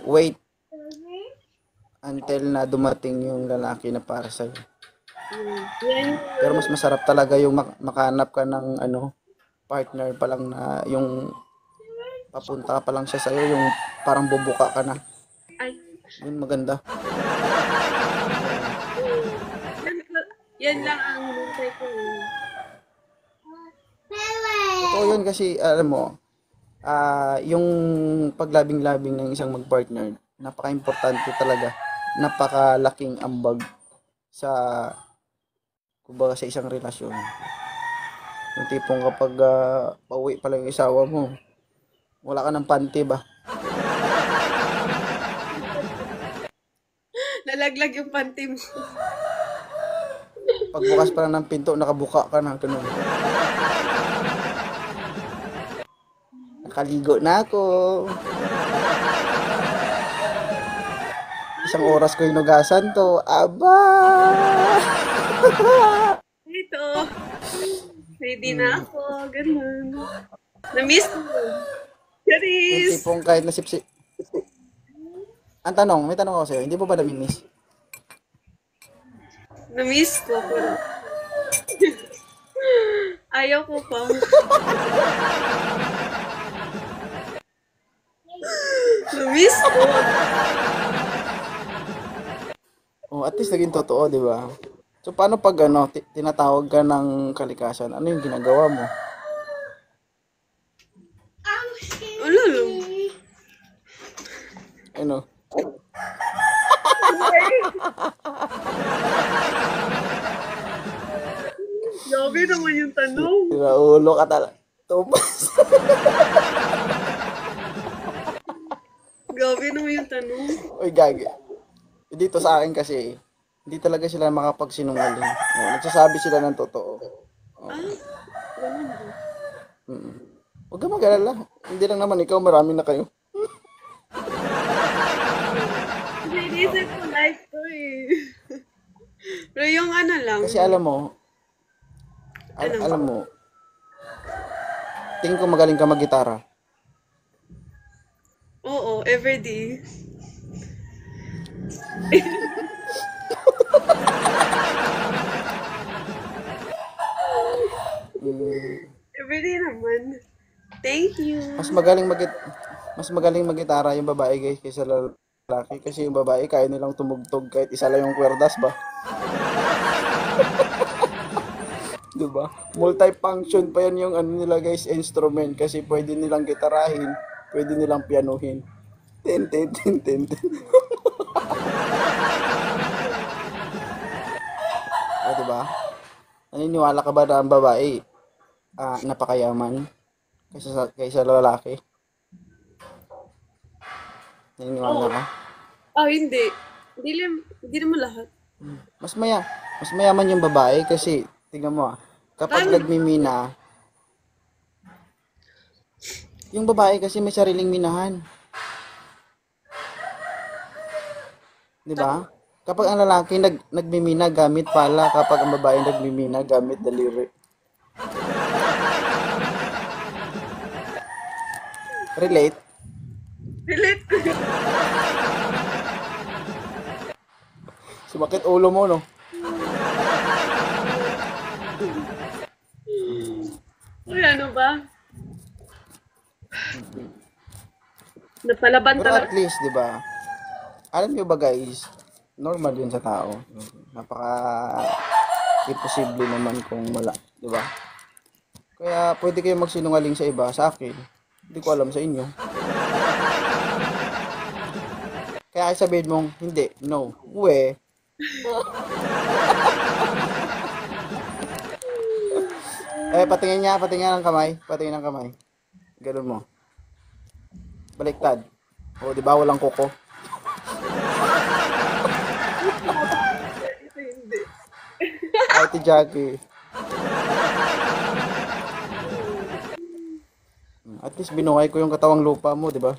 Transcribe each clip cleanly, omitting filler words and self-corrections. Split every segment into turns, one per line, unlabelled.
wait until na dumating yung lalaki na para sa'yo.
Yan.
Pero mas masarap talaga yung makahanap ka ng ano, partner pa lang na yung papunta pa lang siya sa'yo, yung parang bubuka ka na.
Ay,
Yun maganda.
yan lang ang hintay ko.
Totoo yun kasi, alam mo, yung paglabing-labing ng isang magpartner, napaka-importante talaga. Napakalaking ambag sa, kumbaga sa isang relasyon. Yung tipong kapag pauwi pa lang yung isawa mo, wala ka ng panty ba?
Nalaglag yung panty mo.
Pagbukas pa lang ng pinto, nakabuka ka na. Ganun. Nakaligo na ako. Isang oras ko hinugasan to. Aba!
Ito. Ready na ako. Ganun. Na-miss mo.
Yung
Charis!
tipong kahit nasipsip. Ang tanong, may tanong ako sa'yo, hindi mo ba namimiss?
Na-miss ko. Pero ayaw ko pa. Na-miss ko.
Oh, at least naging totoo, di ba? So, paano pag ano, tinatawag ka ng kalikasan? Ano yung ginagawa mo?
Ano lang.
Ano?
Grabe naman yung tanong.
Ulo ka talaga. Tupas.
Grabe naman yung tanong.
Uy, gagi. Dito sa akin kasi, hindi talaga sila makapagsinungaling. Oh, nagsasabi sila ng totoo. Oh.
Ganun ba?
Huwag ka mag-alala. Hindi lang naman ikaw, marami na kayo.
Inisip ko life ko eh. Pero yung ano lang.
Kasi alam mo, alam mo, tingin ko magaling ka mag-gitara.
Oo, everyday. Everyday naman. Thank you.
Mas magaling mag-gitara yung babae guys kaysa lalaki kasi yung babae kaya nilang tumugtog kahit isa lang yung kwerdas ba? 'Di ba? Multi-function pa yan yung ano nila guys, instrument kasi pwede nilang gitarahin, pwede nilang pianuhin. Ten ten ten ten. Ten. O, 'di ba? Naniniwala ka ba na ang babae napakayaman kaysa lalaki? Naniniwala ka?
Hindi. Hindi naman lahat.
Mas mas mayaman yung babae kasi tingnan mo kapag nagmimina, yung babae kasi may sariling minahan. 'Di ba? Kapag ang lalaki nagmimina gamit pala, kapag ang babae nagmimina gamit daliri. Relate?
Relate ko.
Sumakit ulo mo, no?
Uy, ano ba? Napalaban
Pero
talaga.
at least, 'di ba? Alam niyo ba guys, normal 'yun sa tao. Napaka imposible naman kung wala, 'di ba? Kaya pwede kayo magsinungaling sa iba, sa akin. Hindi ko alam sa inyo. Kaya ay sabihin mong hindi, no, we. Patingin ng kamay, patingin ng kamay. Ganun mo. Baliktad. O, di ba walang kuko?
Ito hindi.
Ay, ti Jackie. At least binuhay ko yung katawang lupa mo, di ba?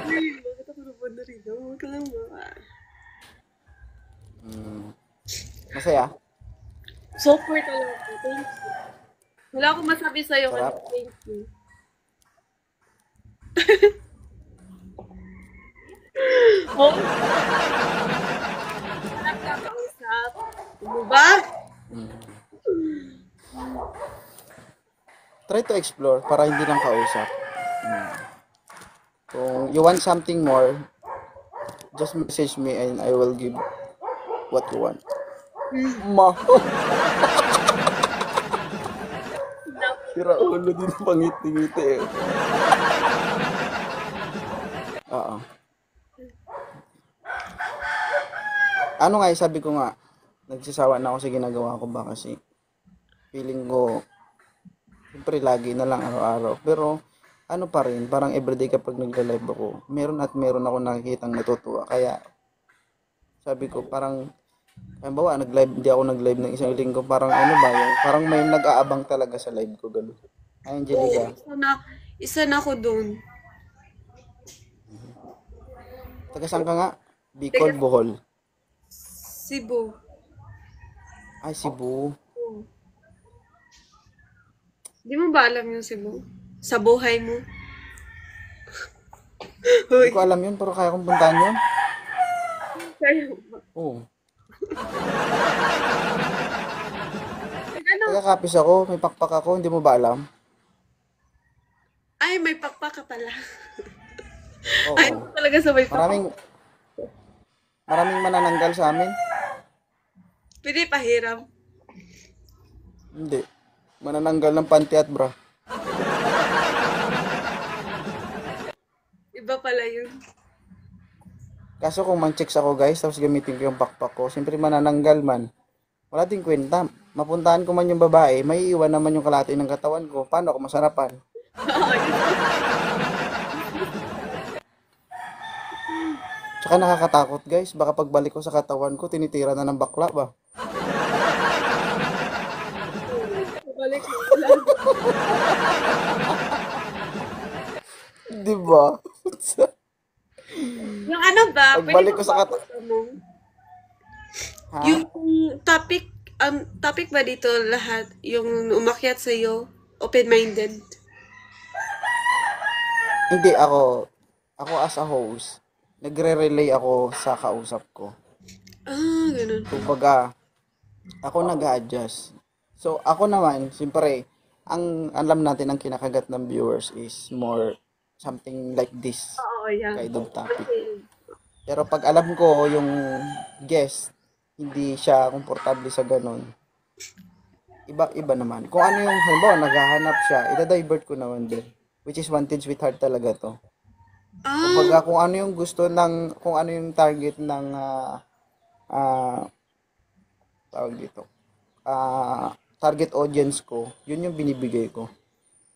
Uy, bakit ako naman na rin? Huwag ka lang ba?
Masaya?
Super talaga. Thank you. Wala akong masabi sa'yo.
Sarap.
Thank you. Oh, sarap ka kausap. Ano ba?
Try to explore para hindi lang kausap. Kung you want something more, just message me and I will give what you want. Ma. Sira ulo din pangiti-ngiti eh. Oo. Ano nga, sabi ko nga, nagsasawa na ako sa ginagawa ko ba kasi feeling ko, siyempre lagi na lang araw-araw. Pero ano pa rin, parang everyday kapag nagla-live ako, meron at meron ako nakikitang natutuwa. Kaya sabi ko parang, halimbawa, hindi ako nag-live ng isang linggo, parang ano ba yun, parang may nag-aabang talaga sa live ko, gano'n. Ay, Angelica,
Isa na ako doon.
taga saan ka nga? Bicol, Bohol.
Cebu.
Ay, Cebu.
Oh. Di mo ba alam yung Cebu? Sa buhay mo?
Hindi ko alam yun, pero kaya kong puntahan yun.
Kaya ba?
Oo.
Ano?
Taga-Capiz ako, may pakpak ako, hindi mo ba alam?
Ay, may pakpak ka pala.
Oo.
Ay, talaga sa may pakpak.
Maraming manananggal sa amin.
Pwede pahiram.
Hindi. Manananggal ng panty at bra.
Iba pala yun.
Kaso kung man-checks ako guys, tapos gamitin ko yung pakpak ko, siyempre manananggal man. Wala din kwenta. Mapuntahan ko man yung babae, may iwan naman yung kalahati ng katawan ko. Paano ako masarapan? Tsaka nakakatakot guys, baka pagbalik ko sa katawan ko, tinitira na ng bakla ba?
Balik mo lang.
Diba?
Yung ano ba?
Pagbalik
Pwede
ko sa
ba tanong?
Ha?
Yung topic ba dito lahat? Yung umakyat sa'yo? Open-minded?
Hindi ako as a host, nagre-relay ako sa kausap ko.
Ah, ganun.
Kumbaga, ako nag-adjust. So, ako naman, siyempre, ang alam natin ang kinakagat ng viewers is more something like this
Oo, yeah.
kind of topic.
Okay.
Pero pag alam ko yung guest, hindi siya komportable sa ganun, iba naman. Kung ano yung, halimbawa, naghahanap siya, ida-divert ko naman din. Which is Wanted Sweetheart talaga to.
Ah,
Kumbaga, kung ano yung gusto kung ano yung target ng, tawag dito, target audience ko, yun yung binibigay ko.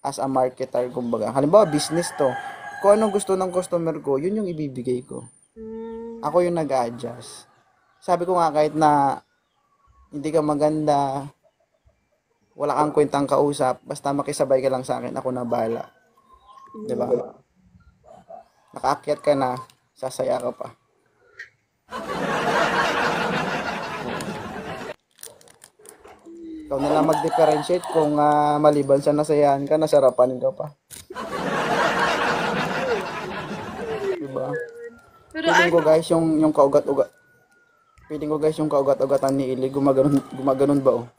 As a marketer, kumbaga. Halimbawa, business to. Kung anong gusto ng customer ko, yun yung ibibigay ko. Ako yung nag-adjust. Sabi ko nga, kahit na hindi ka maganda, wala kang kwentang kausap, basta makisabay ka lang sa akin, ako na bahala. Diba? Nakaakyat ka na, sasaya ka pa. Ikaw na lang mag-differentiate kung maliban sa nasayahan ka, nasarapan ka pa. Diba?
pero
Feeling ko guys, yung kaugat-ugat. Feeling ko guys, yung kaugat-ugatan ni Ili, gumaganon ba oh?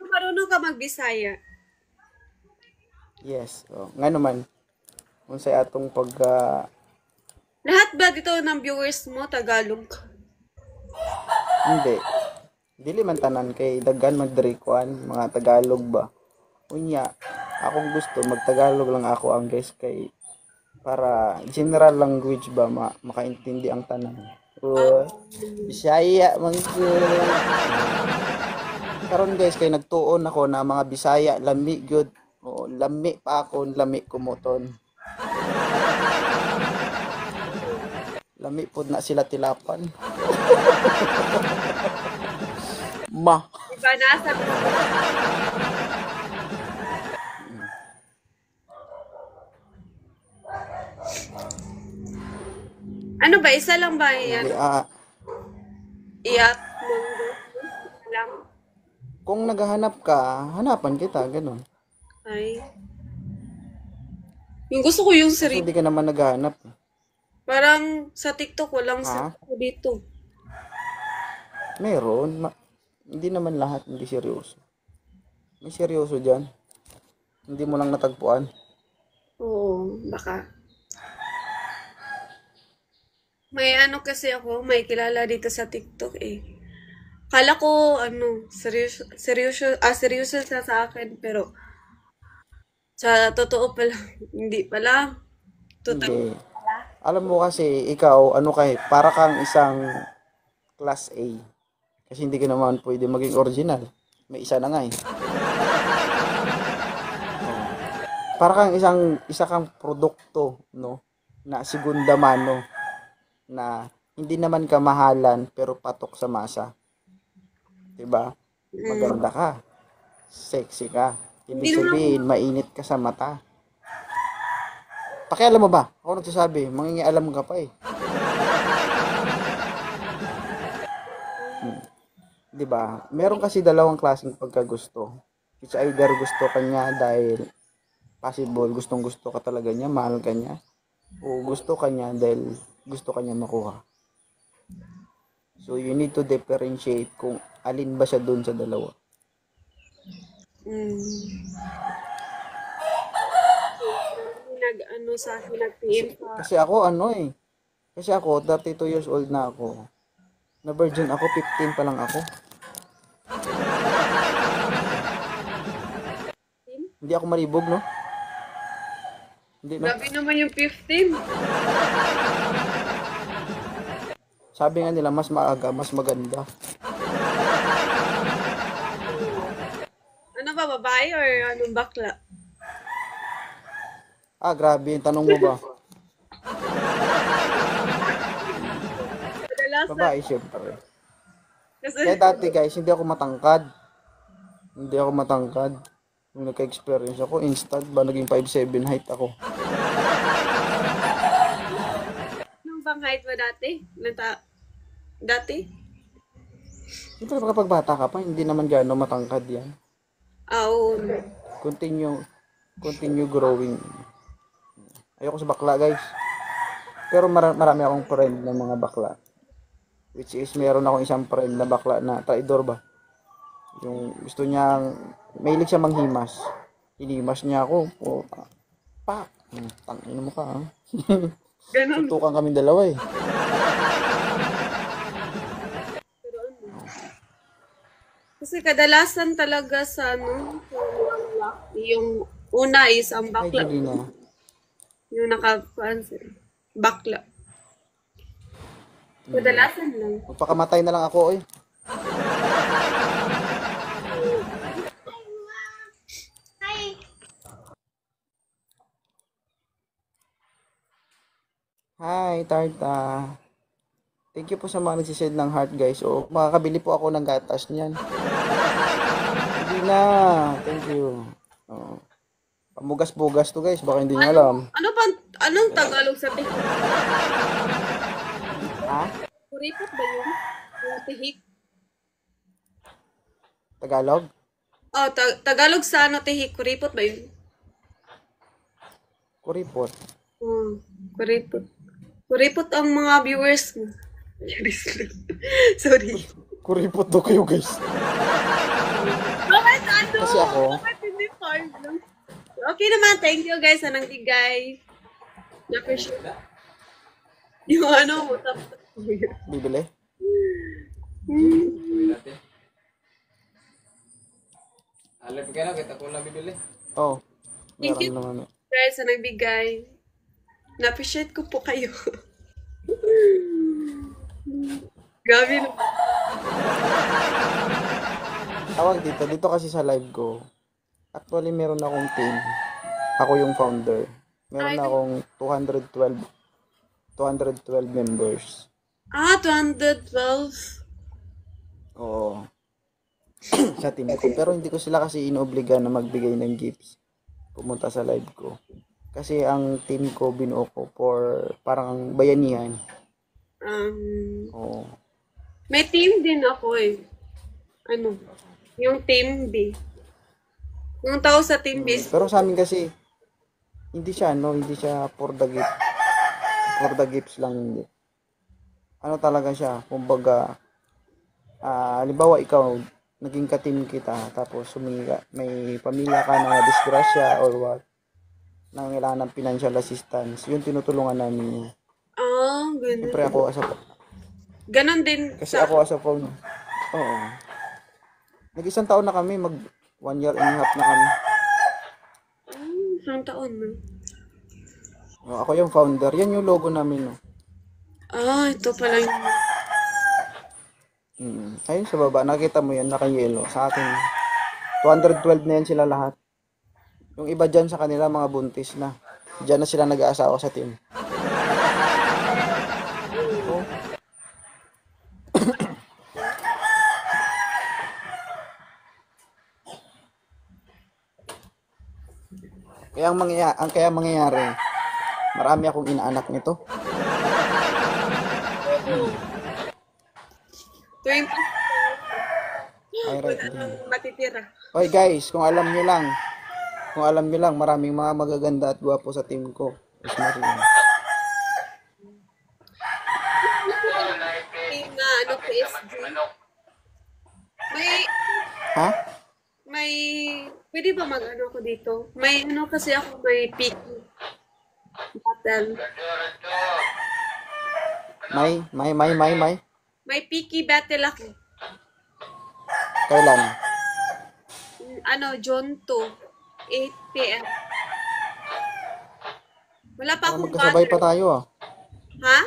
marunong ka mag-Bisaya.
Yes. Oh. Nga naman, kung sa atong
Lahat ba dito ng viewers mo, Tagalog?
hindi. Dili man tanan kay daghan magdirikuan, mga Tagalog ba. Unya, akong gusto magtagalog lang ako ang guys kay para general language ba makaintindi ang tanan. Bisaya man good. Karon guys kay nagtuon ako na mga Bisaya lami good. Oo, lami pa ako, lami kumuton. Lami pod na sila tilapan. Ma.
Diba nasa Ano ba? Isa lang ba yan?
Hindi,
Iyak mo lang.
kung naghahanap ka, hanapan kita, ganun.
Ay. Yung gusto ko yung
Kasi
seryoso.
hindi ka naman naghahanap.
Parang sa TikTok walang
Ha?
seryoso dito.
Meron. Hindi naman lahat hindi seryoso. May seryoso dyan. Hindi mo lang natagpuan.
Oo, baka. May ano kasi ako, may kilala dito sa TikTok eh. Kala ko, seryoso siya sa akin, pero sa totoo pala, hindi pala. Totoo.
Hindi. Alam mo kasi, ikaw, ano kay, para kang isang class A. Kasi hindi ka naman pwede maging original. May isa na nga eh. Para kang isa kang produkto, no? Na segunda mano. Na hindi naman kamahalan, pero patok sa masa. Diba? Maganda ka. Sexy ka.
Hindi
Ibig
naman ako,
sabihin, mainit ka sa mata. Pakialam mo ba? Ako nagsasabi, mangingialam ka pa eh. 'Di ba? Meron kasi dalawang klaseng pagkagusto. It's either gusto ka niya dahil possible, gustong-gusto ka talaga niya, mahal ka niya, o gusto ka niya dahil gusto ka niya makuha. So you need to differentiate kung alin ba siya dun sa dalawa.
mm, nag-ano sa akin, nag-PM pa.
Kasi ako kasi ako 32 years old na ako. Na virgin ako, 15 pa lang ako. Hindi ako malibog, no? Hindi, no?
Grabe naman yung 15.
Sabi nga nila, mas maaga, mas maganda.
Ano ba, babae or anong bakla?
Ah, grabe, yung tanong mo ba?
Kadalasan,
Babae, syempre.
kasi,
Kaya dati guys, hindi ako matangkad. Hindi ako matangkad. Nung nagka-experience ako, instant ba, naging 5'7" height ako.
anong bang height mo dati? Dati?
Siyempre kapag bata ka pa, hindi naman gano'ng matangkad yan.
Oo.
Continue growing. Ayoko sa bakla guys. Pero marami akong friend ng mga bakla. Which is, meron akong isang friend na bakla na traidor ba. Yung gusto niyang, mahilig siya manghimas. Hinimas niya ako. O, pa. Tangin mo ka ha.
Ganun.
Tutukan kami dalawa eh.
Pero ano? Kasi kadalasan talaga sa ano, sa mga lalaki, yung una is ang
Ay,
bakla.
Julina.
Yung naka-cancer. Bakla. Kadalasan lang.
Magpakamatay na lang ako eh. Hi, Tarta. Thank you po sa mga nagsisend ng heart guys. O, makakabili po ako ng gatas niyan. Hindi na. Thank you. Oh. Pamugas-bugas to guys. Baka hindi niyo alam.
Anong Tagalog sa tihik?
Ha?
Kuripot ba yun? Yung tihik?
Tagalog?
Oh, Tagalog sa ano tihik? Kuripot ba yun?
Kuripot.
Oh, kuripot. Kuripot ang mga viewers mo. Charis lang. Sorry.
Kuripot daw kayo guys.
Bakit ano?
Kasi ako,
Bakit hindi five lang? Okay naman, thank you guys sa nagbigay. Na-appreciate. Yung ano,
bibili.
Alam ka na, kita ko lang bibili.
Oh.
Thank you.
Meron naman.
guys sa nagbigay. Na-appreciate ko po kayo. Grabe naman.
Tawag dito kasi sa live ko. Actually, meron akong team. Ako yung founder. Meron akong 212 members.
Ah, 212.
Oo. Sa team ko. Pero hindi ko sila kasi inobliga na magbigay ng gifts. Pumunta sa live ko. Kasi ang team ko binuo ko for parang bayanihan. Oo.
May team din ako eh. Ano? Yung team B. Yung tao sa team base.
Pero sa amin kasi, hindi siya, no? Hindi siya for the gift. For the gifts lang, hindi. Ano talaga siya, kumbaga, halimbawa ikaw, naging ka-team kita, tapos humingi ka, may pamilya ka na disgrasya or what, nangangailangan ng financial assistance, yun tinutulungan namin niya.
Ganun.
Siyempre ako as a,
Ganon din
kasi
sa...
ako as a phone, oo. Nag-isang taon na kami, mag 1 year and a half na kami.
Isang taon na.
Ako yung founder, yan yung logo namin, no?
Ito pala yung...
Ayun sa baba, nakita mo yan, naka-yellow. Sa akin, 212 na yan sila lahat. Yung iba dyan sa kanila, mga buntis na. Dyan na sila nag-aasawa sa team. Oh. Kaya mangyayari, marami akong inaanak nito.
20
Ay, right.
matitira.
Oy guys, kung alam nyo lang, maraming mga magaganda at gwapo sa team ko. Is Marina.
Team na PSG.
Ha?
May, pwede ba mag-ano ako dito? May kasi ako, may picky battle.
May.
May picky battle ako.
Kailan?
June 2, 8 p.m. Wala pa akong
Magkasabay pa
battle.
tayo ah.
Ha?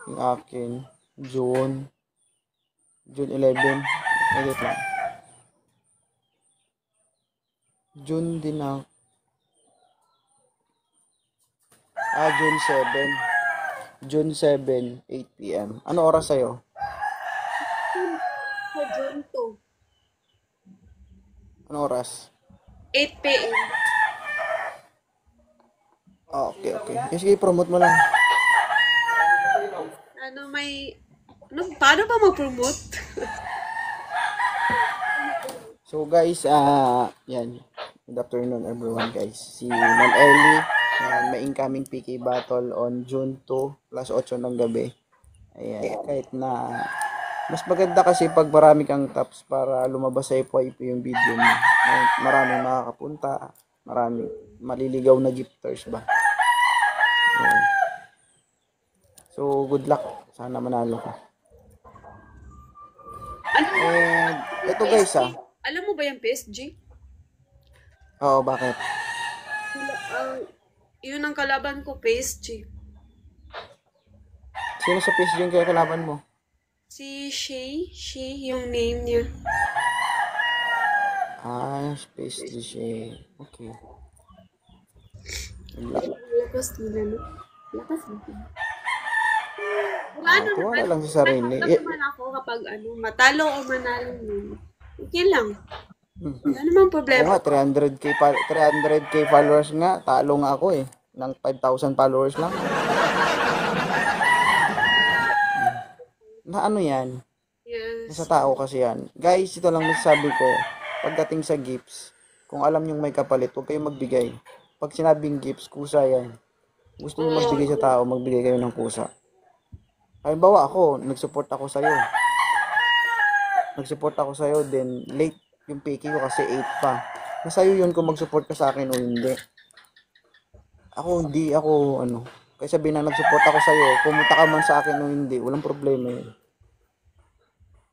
Yung akin, June 11. Edit lang. June din ako. June 7, 8 p.m. Ano oras sa'yo?
Sa June 2,
Ano oras?
8 p.m.
Okay. Sige, promote mo lang.
Paano ba mag-promote?
So guys, yan. Good afternoon everyone guys. Si Ma'am Ellie, may incoming PK battle on June 2, plus 8 ng gabi. Ayan, kahit na mas maganda kasi pag marami kang taps para lumabas sa FYP yung video mo. Maraming makakapunta, maraming maliligaw na gifters ba. Ayan. So good luck. Sana manalo ka. And ito guys
Alam mo ba yung PSG?
Oo, bakit?
Yun ang kalaban ko, PSG.
Sino sa PSG yung kalaban mo?
Si Shay, yung name niya.
PSG siya. Okay.
Lakas nila, no? Lakas nila. Ano
Tuwala lang sa sarili.
naman ako kapag matalo o manalo nun. Okay lang. Wala namang
Oo
problema.
nga, 300k followers nga. Talo nga ako eh. Ng 5,000 followers lang. Na ano yan?
Yes.
Sa tao kasi yan. Guys, ito lang masasabi ko. Pagdating sa gifts, kung alam nyong may kapalit, huwag kayong magbigay. Pag sinabing gifts, kusa yan. Gusto nyo magbigay sa tao, magbigay kayo ng kusa. Halimbawa ako, nag-support ako sa'yo, then late yung PK ko kasi 8 pa. Nasa'yo yun kung mag-support ka sa akin o hindi. Hindi ako, kaya sabihin na nag-support ako sa'yo, pumunta ka man sa akin o hindi, walang problema yun.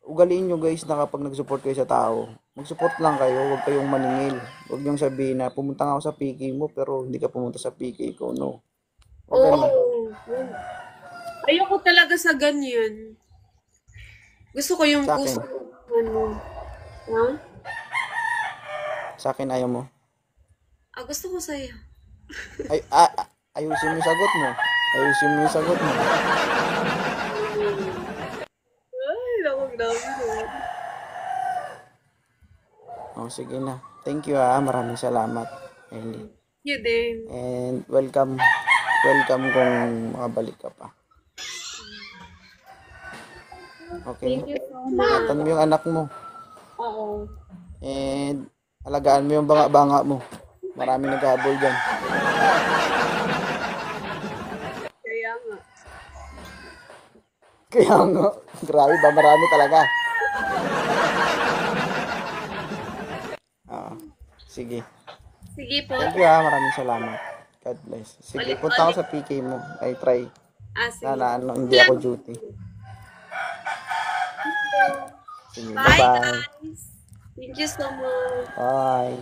Ugaliin nyo guys na kapag nag-support kayo sa tao, mag-support lang kayo, huwag kayong maningil. Huwag nyo sabihin na pumunta nga ako sa PK mo pero hindi ka pumunta sa PK ko, no.
Oo. Ayoko talaga sa ganyan. Gusto ko yung
Sa akin.
puso. Ha?
Sa akin ayaw mo.
Gusto ko sa'yo.
Ayusin mo yung sagot mo.
Ay, nakong dami
Sige na. Thank you maraming salamat, Ellie.
You din.
And welcome kung makabalik ka pa. Okay?
Thank you so much.
Ingatan mo yung anak mo.
Oo.
And alagaan mo yung banga-banga mo. Maraming naghahabol dyan.
Kaya nga.
Kaya nga, grabe ba? Marami talaga. Sige.
Sige po.
Thank you maraming salamat. God bless. Sige, punta ako sa PK mo. I try.
Sige.
Na hindi ako duty. Sige,
Bye,
bye-bye.
guys. Thank you so much.
Bye.